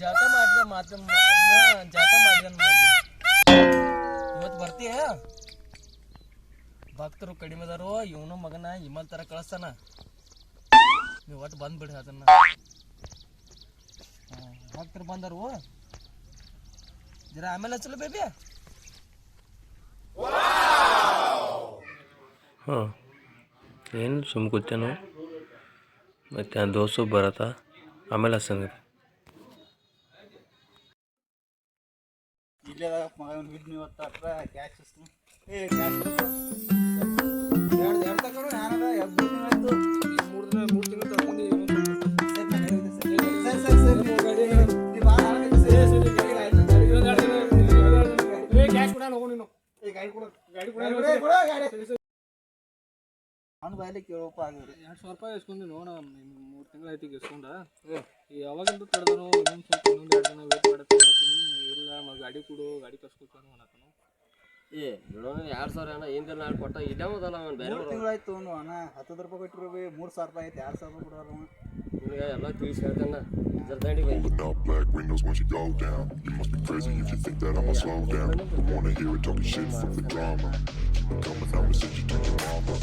ಜಾತ ಮಾಡಿದ ಮಾತು ಜಾತ ಮಾಡಿದ ಇವತ್ತು ಬರ್ತೀಯ ಭಕ್ತರು ಕಡಿಮೆ ಅದಾರೋ ಇವನು ಮಗನ ಹಿಮಲ್ ತರ ಕಳಿಸ್ತಾನ ನೀವು ಒಟ್ಟು ಬಂದ್ಬಿಡ್ರಿ ಅದನ್ನ ಭಕ್ತರು ಬಂದರು ಜರ ಆಮೇಲೆ ಹಚ್ಚಲು ಬೇಬಿ ಹಾಂ ಏನು ಸುಮ್ಮ ಕೂತೇನು ಮತ್ತು ಆ ದೋಸು ಬರತ್ತಾ ಆಮೇಲೆ ಹಸಂಗ ನಾನು ಬಾಯಲ್ಲಿ ಕೇಳಪ್ಪ ಆಗಿರಿ ₹2,000 ಇಸ್ಕೊಂಡು ನೋಡ 3 ತಿಂಗಳು ಐತಿ ಇಸ್ಕೊಂಡ ಯಾವಾಗಿಂದ ತಡೆದನು ಇನ್ನೊಂದು ಸ್ವಲ್ಪ ಇನ್ನೊಂದು 2 ದಿನ ವೇಟ್ ಮಾಡತ್ತೀನಿ ಇಲ್ಲ ಗಾಡಿ ಕೊಡು ಗಾಡಿ ಕಸ್ಕೊತಾನು ಅನ್ನತಾನು ಬಿಡೋ 2,000 ಅಣ್ಣ ಹಿಂದೆ ನಾಳೆ ಕೊಟ್ಟ ಇಲ್ಲೇ ಹೋದಲ್ಲ ಅವನು ಬೇರೆ ತಿಂಗಳಾಯ್ತು ಅಣ್ಣ ₹10,000 ಕೊಟ್ಟಿರೋ ₹3,000 ಐತೆ ₹2,000 ಕೊಡೋರು ನಿನಗೆ ಎಲ್ಲ ತಿಳಿಸಿ ಹೇಳ್ತಾನ ಜಲ್ದಿ by Pulling up black windows once you go down. You must be crazy if you think that I'ma slow down. I wanna hear it talking shit from the drama. Coming out and said you to your mama.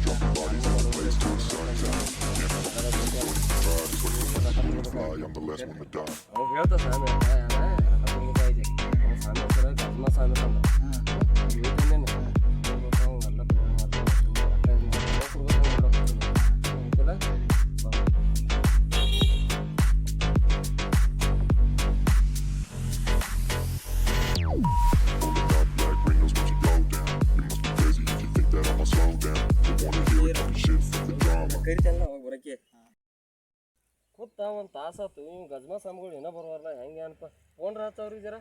Dropping bodies in the place till the sun's out. Yeah, fly, I'm the last one to die. ಅವ್ನು ಹೇಳ್ತಾ ಸ್ವಾಮಿ ₹10,000 ಸ್ವಾಮಿ ಸರ ಗರ್ಮ ಸ್ವಾಮಿ ತಂದ ಹೇಳ್ತಾನೆ ಬರಕ್ಕೆ ಕೂತ ಒಂದು ತಾಸಾತು ಇವ್ ಗಜ್ಮಾ ಸ್ವಾಮಿಗಳು ಏನೋ ಬರುವಲ್ಲ ಹೆಂಗೆ ಅನ್ಪ ಫೋನ್ ಹಚ್ಚವ್ರಿಗೆ ಜರ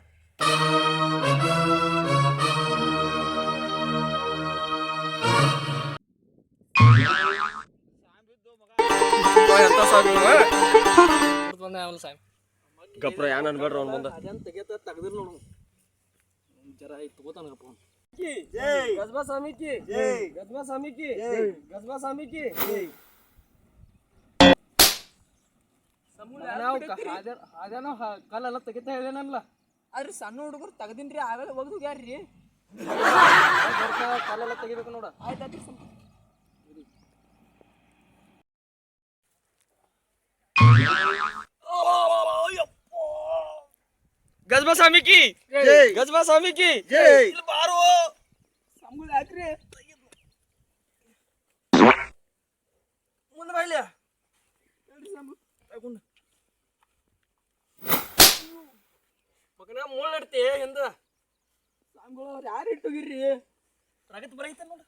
ಗಪ್ರ ಏನ್ ಅನ್ಬೇಡ್ರಿ ಅವ್ನ ಮುಂದೆ ತೆಗೆದಿರ್ ನೋಡು ಜರ ತಗೋತಾನಪ್ಪ ಗಜ್ಮಾ ಸ್ವಾಮಿ ಕಿ ಗಜ್ಮಾ ಸ್ವಾಮಿ ಕಿ ಗಜ್ಮಾ ಸ್ವಾಮಿ ಕಿ ಅದೇನೋ ಕಲ್ಲೆಲ್ಲ ತೆಗಿತಾ ಹೇಳೇನಲ್ಲ ಅದ್ರಿ ಸಣ್ಣ ಹುಡುಗರು ತೆಗ್ದಿನ್ರಿ ಆಮೇಲೆ ಒಗ್ದು ಹೋಗ್ಯಾರ್ರಿ ಕಲ್ಲೆಲ್ಲ ತೆಗಿಬೇಕು ನೋಡ ಆಯ್ತಾಯ್ತು ಗಜ್ಮಾ ಸ್ವಾಮಿ ಕಿ ಗಜ್ಮಾ ಸ್ವಾಮಿ ಕಿ ಇಲ್ಲಿ ಬಾರೋ ಸಂಬಳ ಹಾಕ್ರಿ ಮುಂದೆ ಬಾಯ್ಲಿ ಮಗನ ಮೂಳ್ ನಡ್ತಿ ಹಿಂದ ಸಂಬಳ ಅವ್ರು ಯಾರು ಇಟ್ಟೋಗಿರ್ರಿ ಪ್ರಗತಿ ಬರೈತೆ ನೋಡ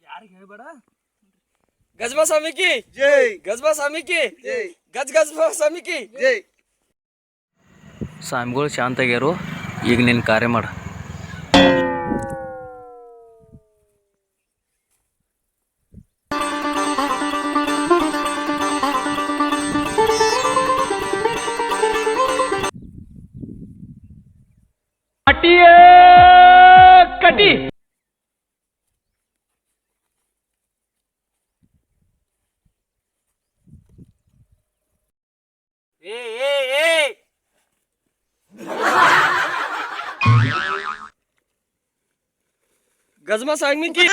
ಯಾರಿಗೆ ಹೇಳ್ಬೇಡ ಗಜ್ಮಾ ಸ್ವಾಮಿ ಕಿ ಗಜ್ಮಾ ಸ್ವಾಮಿ ಕಿ ಗಜ್ಮಾ ಸ್ವಾಮಿ ಕಿ ಸ್ವಾಮಿಗಳು ಶಾಂತಾಗ್ಯಾರು ಈಗ ನಿನ್ನ ಕಾರ್ಯ ಮಾಡ ಕಟಿ ಗಜ್ಮಾ ಸ್ವಾಮಿ ಕಿ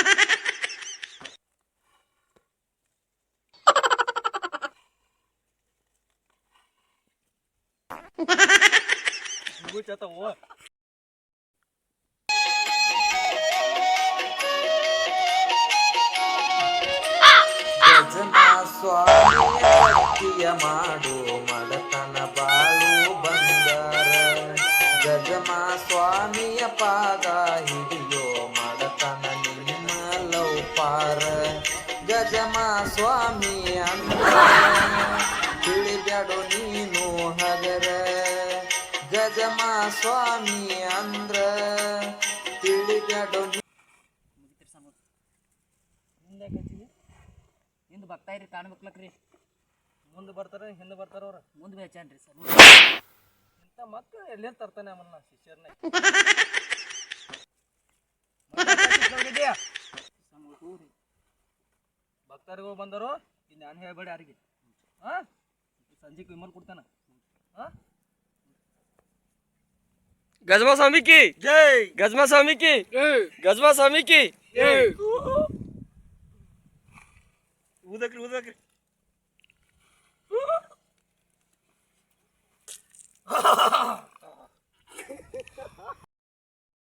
ಗಜಮಾ ಸ್ವಾಮಿಯ ಭಕ್ತಿಯ ಮಾಡು ಮಡತನ ಬಾಳು ಬಂಗಾರ ಗಜಮಾ ಸ್ವಾಮಿಯ ಪಾದ ಹಿಡಿಯೋ ಮಡತನ ನಿಮ್ಮ ಲೌಪಾರ ಗಜಮಾ ಸ್ವಾಮಿ ಅಂದ್ರ ತಿಳಿಬ್ಯಾಡು ನೀನು ಹಗರ ಗಜಮಾ ಸ್ವಾಮಿ ಅಂದ್ರ ತಿಳಿಬ್ಯಾಡು ಹಿಂದೆ ಬರ್ತಾ ಇರಿ ಕಾಣ್ಬೇಕ್ಲಕ್ರಿ ಮುಂದೆ ಬರ್ತಾರೆ ಹಿಂದೆ ಬರ್ತಾರ ಅವ್ರ ಮುಂದೆ ಬೇಚಾನ್ರಿ ಸರ್ ಇಂಥ ಮಕ್ಕಳು ಎಲ್ಲೇನು ತರ್ತಾನೆ ಅವನ್ನ ಶಿಷ್ಯರ್ನೇ ಭಕ್ತರುಗಳು ಬಂದರು ಇದು ನಾನು ಹೇಳ್ಬೇಡಿ ಯಾರಿಗೆ ಹಾ ಸಂಜೆಗೆ ವಿಮಲ್ ಕೊಡ್ತಾನ ಹಾ ಗಜಮಾ ಸ್ವಾಮಿ ಕಿ ಜೈ, ಗಜಮಾ ಸ್ವಾಮಿ ಕಿ ಜೈ, ಗಜಮಾ ಸ್ವಾಮಿ ಕಿ ಜೈ. ಊದಕ್ರಿ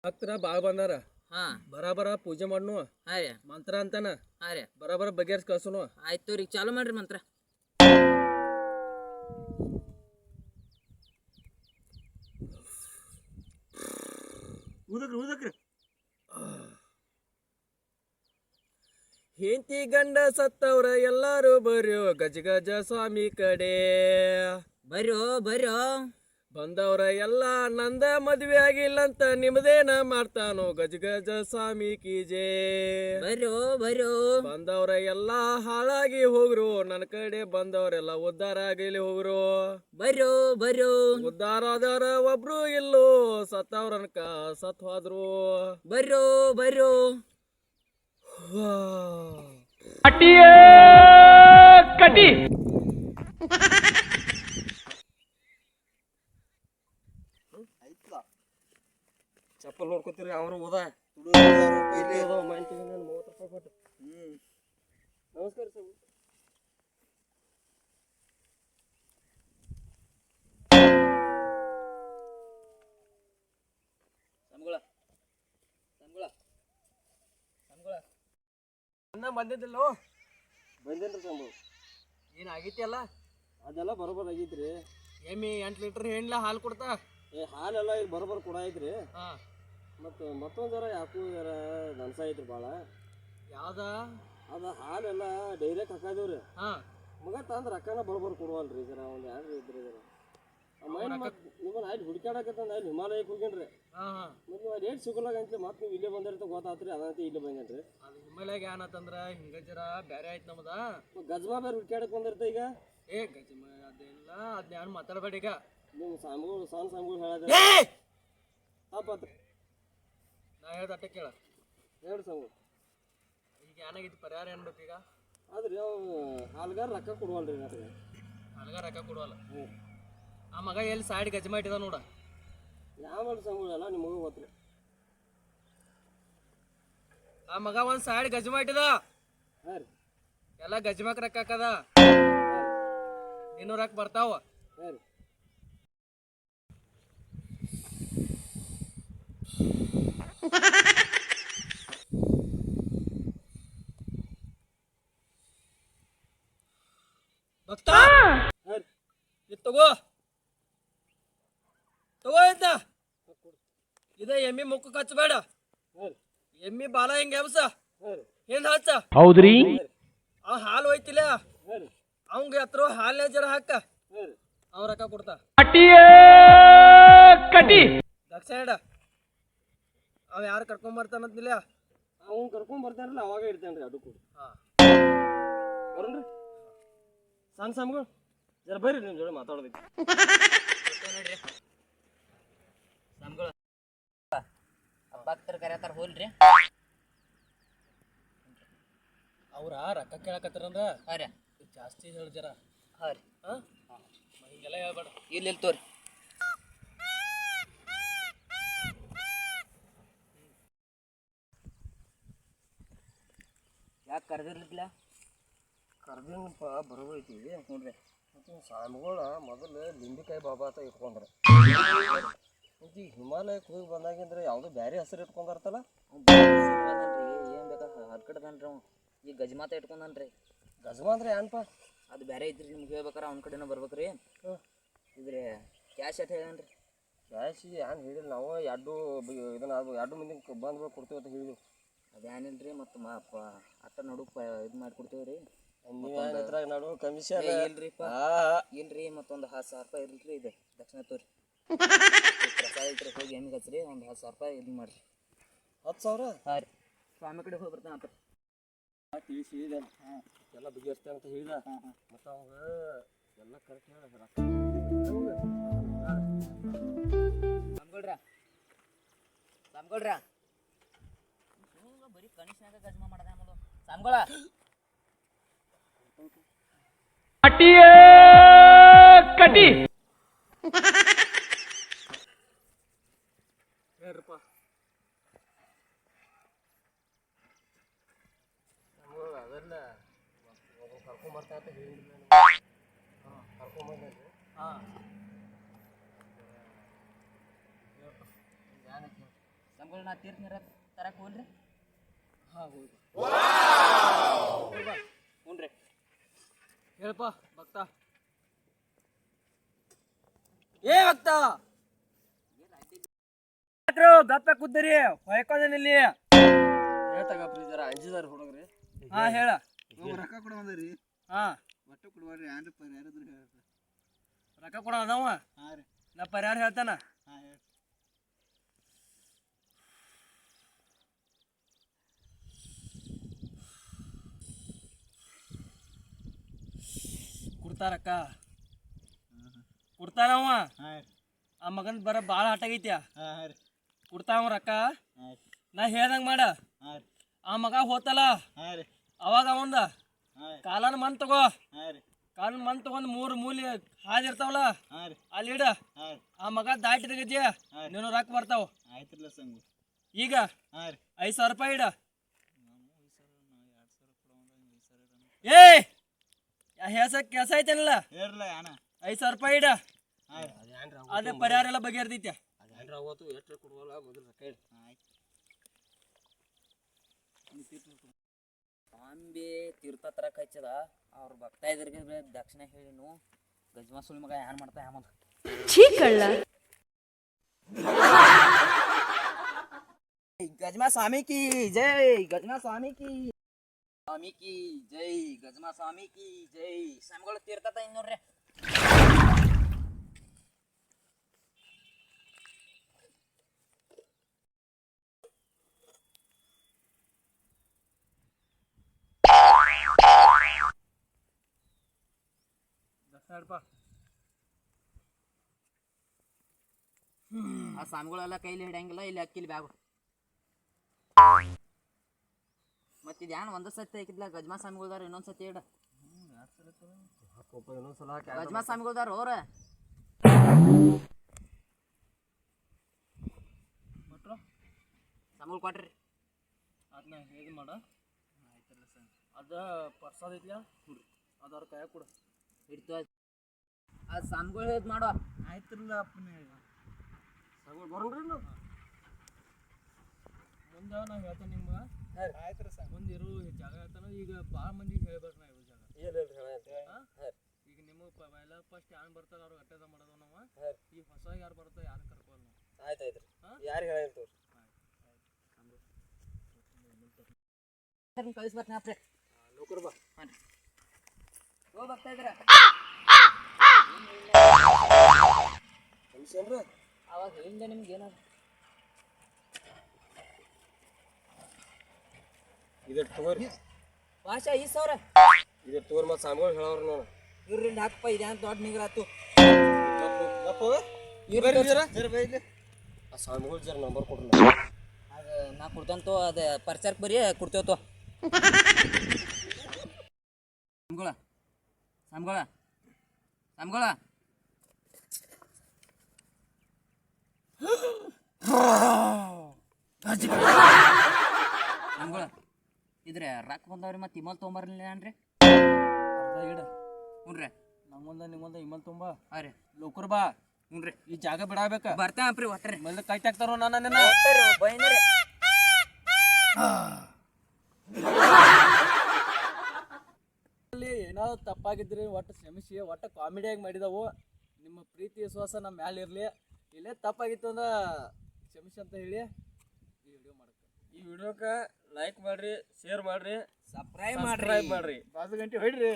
ಭಕ್ತರ ಬಾಳ ಬಂದಾರ ಹಾ ಬರಾಬರ ಪೂಜೆ ಮಾಡ್ನು ಹಾ ರೀ ಮಂತ್ರ ಅಂತಾನ ಹಾ ರೀ ಬರಾಬರ ಬಗೆಹರಿಸಿ ಕಳ್ಸುನು ಆಯ್ತು ರೀ ಚಾಲು ಮಾಡ್ರಿ ಮಂತ್ರ ಊದಕ್ರಿ ಹೆಂಡತಿ ಗಂಡ ಸತ್ತವ್ರ ಎಲ್ಲಾರು ಬರ್ಯೋ ಗಜ ಗಜ ಸ್ವಾಮಿ ಕಡೆ ಬರ್ರೋ ಬಂದವ್ರ ಎಲ್ಲ ನಂದ ಮದ್ವೆ ಆಗಿಲ್ಲಂತ ನಿಮ್ದೇನ ಮಾಡ್ತಾನೋ ಗಜ ಗಜ ಸ್ವಾಮಿ ಕಿ ಜೈ. ಬರ್ರೋ ಬಂದವ್ರ ಎಲ್ಲ ಹಾಳಾಗಿ ಹೋಗ್ರು ನನ್ನ ಕಡೆ ಬಂದವ್ರೆಲ್ಲ ಉದ್ಧಾರ ಆಗಲಿ ಹೋಗ್ರು. ಬರ್ರೋ ಉದ್ಧಾರ ಆದವ್ರ ಒಬ್ರು ಇಲ್ಲೋ ಸತ್ತವ್ರನ್ಕ ಸತ್ ಹೋದ್ರು. ಬರ್ರೋ ಚಪ್ಪಲ್ ನೋಡ್ಕೊತೀರಿ ಅವ್ರು ಓದ ನಮಸ್ಕಾರ ಸರ್. ಬಂದಿದ್ದಿಲ್ಲೋ ಬಂದೇನ್ರಿ ಸಂಭವ ಏನ್ ಆಗೈತಿ ಅಲ್ಲ ಅದೆಲ್ಲ ಬರೋಬರ್ ಆಗೈತ್ರಿ. ಎಮ್ಮಿ 8 ಲೀಟರ್ ಹೆಣ್ಲ ಹಾಲು ಕೊಡ್ತಾ ಹಾಲೆಲ್ಲ ಈಗ ಬರೋಬರ್ ಕೂಡ ಐತ್ರಿ. ಹಾ ಮತ್ತು ಮತ್ತೊಂದು ಜರ ಯಾಕೂ ಜರ ದನ್ಸ ಐತ್ರಿ ಭಾಳ. ಯಾವ್ದ ಅದು ಹಾಲೆಲ್ಲ ಡೈರೆಕ್ಟ್ ಹಾಕಾದೇವ್ರಿ. ಹಾ ಮಗ ತಂದು ರೊಕ್ಕನ ಬರೋಬರ್ ಕೊಡುವಲ್ರಿ ಜರ ಒಂದು ಯಾರು ಇದ್ರಿ ಜರ ನಿಮ್ಮನ್ನ ಅಲ್ಲಿ ಹುಡುಕಾಡಕತ್ತಂದ ಅಲ್ಲಿ ಹಿಮಾಲಯಕ್ಕೆ ಹೋಗ್ಯನ್ರಿ. ಹಾ ಹಾ ಮತ್ತು ನೀವು ಅಲ್ಲಿ ಏಟ್ ಸಿಗೋಲಾಗ ಅಂತ ಮತ್ತೆ ನೀವು ಇಲ್ಲೇ ಬಂದಿರ್ತ ಗೊತ್ತಾತ್ರಿ ಅದಂತ ಇಲ್ಲೇ ಬಂದೇನ್ರಿ. ಅದು ಹಿಮಾಲಯ ಏನತ್ತಂದ್ರ ಹಿಂಗ ಜರ ಬ್ಯಾರೆ ಆಯ್ತು ನಮ್ದ ಗಜ್ಮಾ ಬೇರೆ ಹುಡುಕಾಡಕ್ಕೆ ಬಂದಿರ್ತ ಈಗ. ಗಜಮ ಅದೆಲ್ಲ ಅದ್ನ ಯಾರು ಮಾತಾಡ್ಬೇಡಿ ಈಗ ನೀವು ಸ್ವಾಮಿಗಳು ಸಣ್ಣ ಸ್ವಾಮಿಗಳು ಹೇಳಿದ್ರೆ ತಪ್ಪತ್ರಿ. ನಾ ಹೇಳ್ದ ಅಟ್ಟ ಕೇಳ ಹೇಳಿ ಸ್ವಾಮಿ. ಈಗ ಏನಾಗೈತಿ ಪರಿಹಾರ ಏನ್ಬೇಕು ಈಗ ಆದ್ರಿ ಅವ್ನು ಹಾಲ್ಗಾರ ರೊಕ್ಕ ಕೊಡುವಲ್ರಿ ನನಗೆ. ನನಗ ರೊಕ್ಕ ಕೊಡುವಲ್ಲ ಆ ಮಗ ಎಲ್ಲಿ ಸೈಡ್ ಗಜಮ ಇಟ್ಟಿದ ನೋಡ ಯಾವ ಸ್ವಾಮಿಗಳೆಲ್ಲ ನಿಮಗೆ ಗೊತ್ತ್ರಿ. ಆ ಮಗ ಒಂದ್ ಸೈಡ್ ಗಜಮ ಇಟ್ಟಿದ ಹಾಂ ರೀ ಎಲ್ಲ ಗಜಮಕ್ ರೊಕ್ಕ ಹಾಕದ ನೀನು ರೊಕ್ಕ ಬರ್ತಾವ. ಹಾಂ ರೀ ಭಕ್ತ ಇದು ತಗೋ ಇದ್ದ ಇದ ಎಮ್ಮಿ ಮುಖಕ್ಕೆ ಹಚ್ಚಬೇಡ. ಎಮ್ಮಿ ಬಾಲ ಹಿಂಗ ಎಬ್ಸ ಹಿಂದ ಹಚ್ಚ ಹೌದ್ರಿ ಆ ಹಾಲು ಹೋಯ್ತಿಲ್ಲ ಅವಂಗ ಹತ್ರ ಹಾಲೇ ಜರ ಹಾಕ ಅವ್ ರೊಕ್ಕ ಕೊಡ್ತಾ ದಕ್ಷ ಇಡ ಅವ್ ಯಾರು ಕರ್ಕೊಂಡ್ ಬರ್ತಾನಂತಿಲ್ಲ ಅವ್ನು ಕರ್ಕೊಂಡ್ ಬರ್ತಾರಲ್ಲ ಅವಾಗ ಇಡ್ತೇನೆ ರೀ ಅದು ಕೂಡ. ಹಾ ಬರೋಣ್ರಿ ಸಣ್ಣ ಸ್ವಾಮಿಗಳು ಜರ ಬರ್ರಿ ನಿಮ್ಮ ಜೋಡಿ ಮಾತಾಡೋದೈತಿ. ಭಕ್ತರು ಕರೆಯತ್ತಾರ ಹೋಲ್ರಿ. ಅವ್ರ ರೊಕ್ಕ ಕೇಳಕತ್ತಾರಂದ್ರ ಹಾ ರೀ ಜಾಸ್ತಿ ಹೇಳ ಜರ ಹಾ ರೀ ಹಾ ಹಿಂಗೆಲ್ಲ ಹೇಳ್ಬೇಡ. ಇಲ್ಲಿ ತೋರಿ ಯಾಕೆ ಕರೆದಿರ್ಲಿಲ್ಲ ಕರ್ದಿನಪ್ಪ ಬರೋದೈತಿ ನೋಡ್ರಿ. ಮತ್ತು ಸ್ವಾಮಿಗಳ ಮೊದಲು ಲಿಂಬಿಕಾಯಿ ಬಾಬಾ ಅಂತ ಇಟ್ಕೊಂಡ್ರೆ ಮತ್ತು ಈ ಹಿಮಾಲಯಕ್ಕೆ ಹೋಗಿ ಬಂದಾಗಿಂದ್ರೆ ಯಾವುದೋ ಬೇರೆ ಹೆಸರು ಇಟ್ಕೊಂಡಾರ್ತಲ್ಲ. ಏನು ಬೇಕಾ ಹರ್ಕಡ್ದನ್ರಿ ಅವ ಈಗ ಗಜಮಾತ ಇಟ್ಕೊಂಡನ್ರಿ. ಗಜಮ ಅಂದ್ರೆ ಏನಪ್ಪ ಅದು ಬೇರೆ ಐತ್ರಿ ನಿಮ್ಗೆ ಹೇಳ್ಬೇಕಾರ ಅವ್ನ ಕಡೆನ ಬರ್ಬೇಕ್ರಿ. ಇದ್ರೆ ಕ್ಯಾಶ್ ಎಟ್ ಹೇಳನ್ರಿ. ಕ್ಯಾಶ್ ಏನು ಹೇಳಿಲ್ಲ ನಾವು ಇದನ್ನ ಎರಡು ಮಂದಿ ಬಂದು ಕೊಡ್ತೀವಿ ಅಂತ ಹೇಳಿದ್ವಿ. ಅದೇನಿಲ್ರಿ ಮತ್ತು ಅಟ್ಟ ನಡುಕ್ ಇದು ಮಾಡಿಕೊಡ್ತೀವಿ ರೀ. ನೀವು ನಡು ಕಮಿಷನ್ ಇಲ್ರಿಪ್ಪ ಇಲ್ರಿ ಮತ್ತೊಂದು 10,000 ರೂಪಾಯಿ ಇರ್ಲಿ ಇದೆ ದಕ್ಷಿಣ ತೋರಿ ಪ್ರಸಾದ ಐತ್ರಿ ಹೋಗಿ ಹೆಂಗೆ ಹಚ್ರಿ ಒಂದು 10,000 ರೂಪಾಯಿ ಇದು ಮಾಡಿರಿ. 10,000 ಹಾಂ ರೀ ಸ್ವಾಮಿ ಕಡೆ ಹೋಗಿ ಬರ್ತಾನೆ ಆತ ತಿಳಿಸಿ ಹೇಳಿದೆ ಎಲ್ಲ ಬಗೆಹರಿಸ್ತೇನೆ ಅಂತ ಹೇಳಿದ. ಮತ್ತು ಅವಾಗ ಎಲ್ಲ ಕರೆಕ್ಟ್ ಹೇಳಿದ ಸಾಮ್ಗೊಳ್ರ ಬರೀ ಕನಿಷ್ಠನಾಗ ಗಜ್ಮ ಮಾಡ್ದ ಆಮೇಲೆ ಸಾಮ್ಗೊಳ ಹೇಳ್ರಪ್ಪ. ಅದೆಲ್ಲ ಕರ್ಕೊಂಬರ್ತಾ ಅಂತ ಹೇಳಿಲ್ಲ ಕರ್ಕೊಂಬಂದ್ರಿ ಹಾಂ ಸಂಬಳ ನಾ ತೀರ್ಥ ನೀರ ತರಕ್ಕೆ ಹೋಗ್ರಿ. ಹಾಂ ಹೋಗಿ ಹ್ಞೂ ರೀ. ಹೇಳಪ್ಪ ಭಕ್ತ. ಏ ಭಕ್ತ ಗಪ್ಪ ಕುದ್ದರಿ ಹೊಯ್ಕೋದೇನಿಲ್ಲಿ ಹೇಳ್ತಾಗಪ್ರಿ ಜರ ಅಂಜಿದಾರ ಹುಡುಗ್ರಿ. ಹಾ ಹೇಳ. ರೊಕ್ಕ ಕೊಡ ಬಂದ್ರಿ. ಹಾ ಒಟ್ಟು ಕೊಡ್ಬಾರ್ರಿ. ಯಾರು ಯಾರಾದ್ರು ಹೇಳ್ರಿ. ರೊಕ್ಕ ಕೊಡ ಅದಾವ. ಹಾಂ ರೀ. ನಾ ಪರಿಹಾರ ಹೇಳ್ತಾನ. ಹಾಂ ಹೇಳಿ. ಕೊಡ್ತಾರಕ್ಕ ಕೊಡ್ತಾನವ. ಹಾಂ ರೀ. ಆ ಮಗನ್ ಬರ ಭಾಳ ಹಟಾಗೈತಿ. ಹಾಂ ರೀ. ಕೊಡ್ತಾವ ರೊಕ್ಕ. ಹಾಂ ನಾ ಹೇಳ್ದಂಗ ಮಾಡ. ಹಾಂ ರೀ. ಆ ಮಗ ಹೋತಲ್ಲ ಹಾಂ ರೀ. ಅವಾಗ ಅವಂದ ಹಾಂ ರೀ. ಕಾಲನ್ ಮನ್ ತಗೋ. ಹಾಂ ರೀ. ಕಾಲನ್ ಮನ್ ತಗೊಂಡ್ 3 ಮೂಲಿ ಹಾದಿರ್ತಾವಲ್ಲ ಹಾಂ ರೀ. ಅಲ್ಲಿ ಇಡ. ಹಾಂ ರೀ. ಆ ಮಗ ದಾಟಿದ ಗಜ್ಜೆ ನೀನು ರೊಕ್ಕ ಬರ್ತಾವ. ಆಯ್ತ್ರಲ್ಲ ಸಂಗು. ಈಗ ಹಾಂ ರೀ. 5,000 ರೂಪಾಯಿ ಇಡ. ಏ ಕೆಲಸ ಐತೇನಲ್ಲ ಹೇಳ್ರಲ್ಲ ಯಾನ. 5,000 ರೂಪಾಯಿ ಇಡ. ಹಾಂ ರೀ. ಅದೇ ಪರಿಹಾರ ಎಲ್ಲ ಬಗೆಹರ್ದೈತಿ. ಅದೇನ್ರ ಅವತ್ತು ಎಷ್ಟು ಕೊಡುವಲ್ಲ ಮೊದಲು ರೊಕ್ಕ ಹೇಳಿ. ಆಯ್ತು. ಸ್ವಾಮಿ ತೀರ್ಥ ತರಕ್ಕೆ ಹಚ್ಚದ ಅವ್ರು ಭಕ್ತ ಇದ್ರಿಗೆ ದಕ್ಷಿಣ ಹೇಳಿನು. ಗಜ್ಮಾ ಸುಳಿ ಮಗ ಏನ್ ಮಾಡ್ತಾ ಆಮದ ಗಜ್ಮಾ ಸ್ವಾಮಿ ಕಿ ಜೈ. ಗಜ್ಮಾ ಸ್ವಾಮಿ ಕಿ ಸ್ವಾಮಿ ಕಿ ಜೈ. ಗಜ್ಮಾ ಸ್ವಾಮಿ ಕಿ ಜೈ. ಸ್ವಾಮಿಗಳು ತೀರ್ಥ ತಂದ್ ನೋಡ್ರಿ. ಆ ಸ್ವಾಮಿಗಳೆಲ್ಲ ಕೈಲಿ ಹಿಡಿಯಂಗಿಲ್ಲ. ಇಲ್ಲಿ ಅಕ್ಕಿಲಿ ಬ್ಯಾಗು. ಮತ್ತಿದ್ ಯಾನ್ ಒಂದ ಸತಿ ಹಾಕಿದ್ಲ ಗಜ್ಮಾ ಸ್ವಾಮಿಗಳ್ದಾರ. ಇನ್ನೊಂದ್ ಸತಿ ಇಡ. ಇನ್ನೊಂದ್ಸಲ ಗಜ್ಮಾ ಸ್ವಾಮಿಗಳ್ದಾರ ಅವ್ರ ಸ್ವಾಮಿಗಳು ಕೊಟ್ರಿ. ಅದನ್ನ ಇದು ಮಾಡ. ಅದ ಪ್ರಸಾದ ಐತ್ಲ ಅದ್ರ ಕೈ ಕೊಡು. ಹಿಡ್ತು. ಅದು ಸ್ವಾಮಿಗಳು ಹೇದ್ ಮಾಡೋ. ಆಯ್ತ್ರಲ್ಲ ಅಪ್ಪನೇ. ಬರೋಣ್ರಿ ನಾವು. ಮುಂದೆ ನಾ ಹೇಳ್ತೇನೆ ನಿಮ್ಗೆ. ಆಯ್ತ್ರ ಸಂಗ. ಮುಂದೆ ಇರೋ ಜಾಗ ಹೇಳ್ತಾನ. ಈಗ ಭಾಳ ಮಂದಿಗೆ ಹೇಳ್ಬೇಕು ನಾ ಇರೋ ಜಾಗ. ಈಗ ನಿಮಗೆ ಎಲ್ಲ ಫಸ್ಟ್ ಯಾರು ಬರ್ತಾರ ಅವ್ರು ಅಟ್ಟದ ಮಾಡೋದು ನಾವು. ಈ ಹೊಸ ಯಾರು ಬರ್ತಾರ ಯಾರು ಕರ್ಕೋಲ್ಲ ನಾವು. ಆಯ್ತಾಯ್ತ್ರಿ. ಯಾರು ಹೇಳಿ ಕಳಿಸ್ಬರ್ತೀನಿ ಅಪ್ರೆ. ಲೋಕರ್ ಬಾ. ಹಾಂ ರೀ. ಹೋಗಿ ಬರ್ತಾ ಇದ್ರ ಕಳಿಸೇನ್ರಿ. ಅವಾಗ ಹೇಳಿಂದ ನಿಮ್ಗೆ ಏನಾದ್ರು ಇದಕ್ಕೆ ತಗೋರಿ. ಭಾಷಾ 5,000 ಇದಕ್ಕೆ ತಗೋರಿ. ಮತ್ತೆ ಸಾಮಗಳು ಹೇಳವ್ರಿ ನೋಡು. ಇವ್ರಿಂದ ಹಾಕಪ್ಪ. ಇದೇನು ದೊಡ್ಡ ನಿಗ್ರಾತು. ಆ ಸಾಮಗಳು ಜರ ನಂಬರ್ ಕೊಡ್ರಿ. ಅದು ನಾ ಕೊಡ್ತಂತು. ಅದು ಪರಿಚಯಕ್ಕೆ ಬರೀ ಕೊಡ್ತೇವತ್ತು. ಸ್ವಾಮಿಗಳ ಸ್ವಾಮಿಗಳ ಸ್ವಾಮಿಗಳ ಸ್ವಾಮಿಗಳ ಇದ್ರೆ ರೊಕ್ಕ ಬಂದವ್ರಿ. ಮತ್ತೆ ಇಮಲ್ ತೊಗೊಂಬರ್ಲಿಲ್ಲ ಅನ್ರಿ. ಅರ್ಧ ಇಡ. ಹ್ಞೂ ರೀ. ನಮ್ಮಂದ ನಿಮ್ಮಂದ ಇಮಲ್ ತುಂಬ. ಹಾಂ ರೀ. ಲೋಕರ್ ಬಾ. ಹ್ಞೂ ರೀ. ಈ ಜಾಗ ಬಿಡಾಬೇಕ. ಬರ್ತೇವೆ ಅಪ್ರಿ. ಒಟ್ಟರಿ ಮೊದಲು ಕೈ ತಾಕ್ತಾರೋ ನನ್ನ ಬೈಂದ್ರಿ. ಏನಾದ್ರು ತಪ್ಪಾಗಿದ್ರಿ ಒಟ್ಟು ಕ್ಷಮಿಸಿ. ಒಟ್ಟು ಕಾಮಿಡಿಯಾಗಿ ಮಾಡಿದವು. ನಿಮ್ಮ ಪ್ರೀತಿ ವಿಶ್ವಾಸ ನಮ್ಮ ಮ್ಯಾಲೆ ಇರಲಿ. ಇಲ್ಲೇ ತಪ್ಪಾಗಿತ್ತು ಅಂದ್ರೆ ಕ್ಷಮಿಸಿ ಅಂತ ಹೇಳಿ ಈ ವಿಡಿಯೋ ಮಾಡಕ್ಕೆ. ಈ ವಿಡಿಯೋಕ್ಕೆ ಲೈಕ್ ಮಾಡ್ರಿ, ಶೇರ್ ಮಾಡ್ರಿ, ಸಬ್ಸ್ಕ್ರೈಬ್ ಸಬ್ಸ್ಕ್ರೈಬ್ ಮಾಡ್ರಿ. ಬಾಜು ಗಂಟೆ ಹೊಡ್ರಿ.